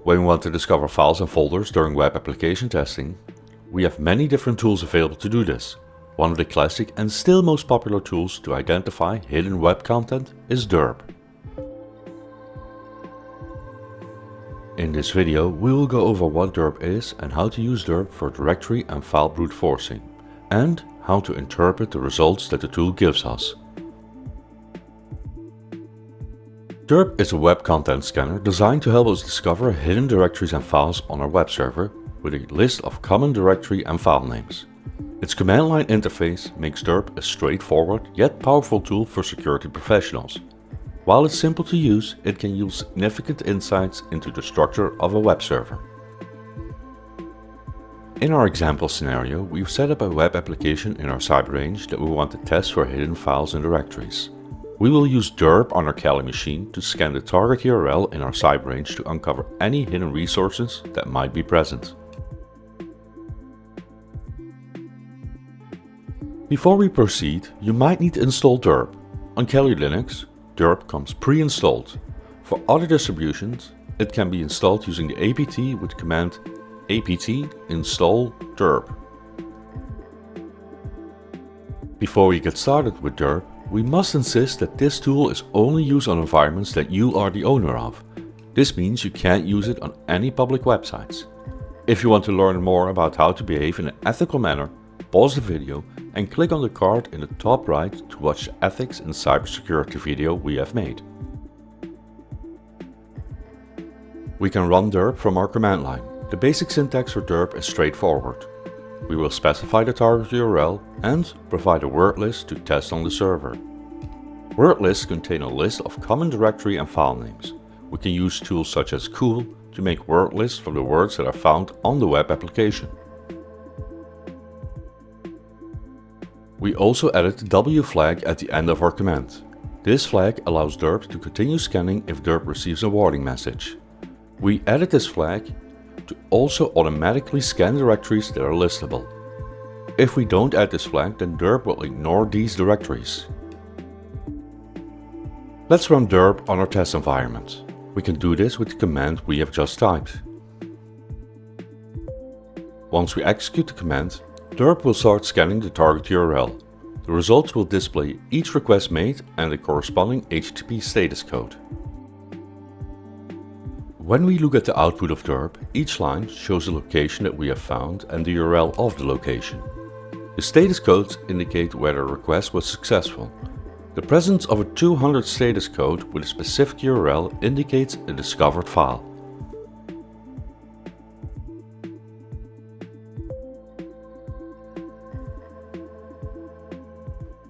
When we want to discover files and folders during web application testing, we have many different tools available to do this. One of the classic and still most popular tools to identify hidden web content is Dirb. In this video we will go over what Dirb is and how to use Dirb for directory and file brute forcing, and how to interpret the results that the tool gives us. Dirb is a web content scanner designed to help us discover hidden directories and files on our web server with a list of common directory and file names. Its command line interface makes Dirb a straightforward yet powerful tool for security professionals. While it's simple to use, it can yield significant insights into the structure of a web server. In our example scenario, we've set up a web application in our cyber range that we want to test for hidden files and directories. We will use Dirb on our Kali machine to scan the target URL in our cyber range to uncover any hidden resources that might be present. Before we proceed, you might need to install Dirb. On Kali Linux, Dirb comes pre-installed. For other distributions, it can be installed using the apt with command apt install dirb. Before we get started with Dirb, we must insist that this tool is only used on environments that you are the owner of. This means you can't use it on any public websites. If you want to learn more about how to behave in an ethical manner, pause the video and click on the card in the top right to watch the ethics and cybersecurity video we have made. We can run Dirb from our command line. The basic syntax for Dirb is straightforward. We will specify the target URL and provide a word list to test on the server. Word lists contain a list of common directory and file names. We can use tools such as Cool to make word lists from the words that are found on the web application. We also added the W flag at the end of our command. This flag allows Dirb to continue scanning if Dirb receives a warning message. We added this flag to also automatically scan directories that are listable. If we don't add this flag, then Dirb will ignore these directories. Let's run Dirb on our test environment. We can do this with the command we have just typed. Once we execute the command, Dirb will start scanning the target URL. The results will display each request made and the corresponding HTTP status code. When we look at the output of Dirb, each line shows the location that we have found and the URL of the location. The status codes indicate whether a request was successful. The presence of a 200 status code with a specific URL indicates a discovered file.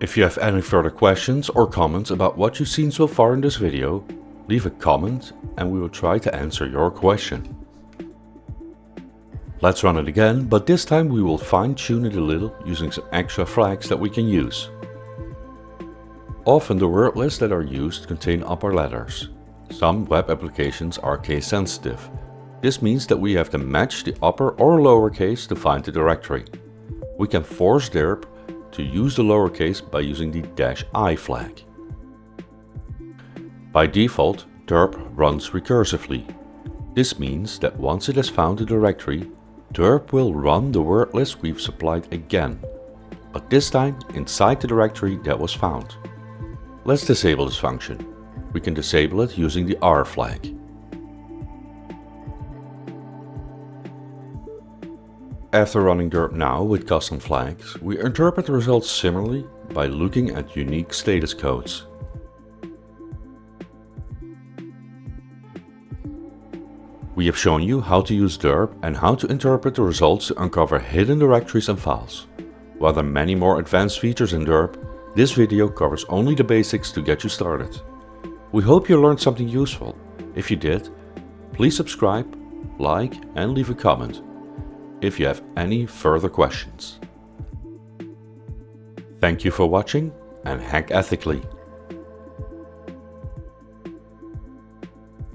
If you have any further questions or comments about what you've seen so far in this video, leave a comment and we will try to answer your question. Let's run it again, but this time we will fine-tune it a little using some extra flags that we can use. Often the word lists that are used contain upper letters. Some web applications are case sensitive. This means that we have to match the upper or lowercase to find the directory. We can force Dirb to use the lowercase by using the -i flag. By default, Dirb runs recursively. This means that once it has found the directory, Dirb will run the word list we've supplied again, but this time inside the directory that was found. Let's disable this function. We can disable it using the R flag. After running Dirb now with custom flags, we interpret the results similarly by looking at unique status codes. We have shown you how to use Dirb and how to interpret the results to uncover hidden directories and files. While there are many more advanced features in Dirb, this video covers only the basics to get you started. We hope you learned something useful. If you did, please subscribe, like and leave a comment if you have any further questions. Thank you for watching and hack ethically.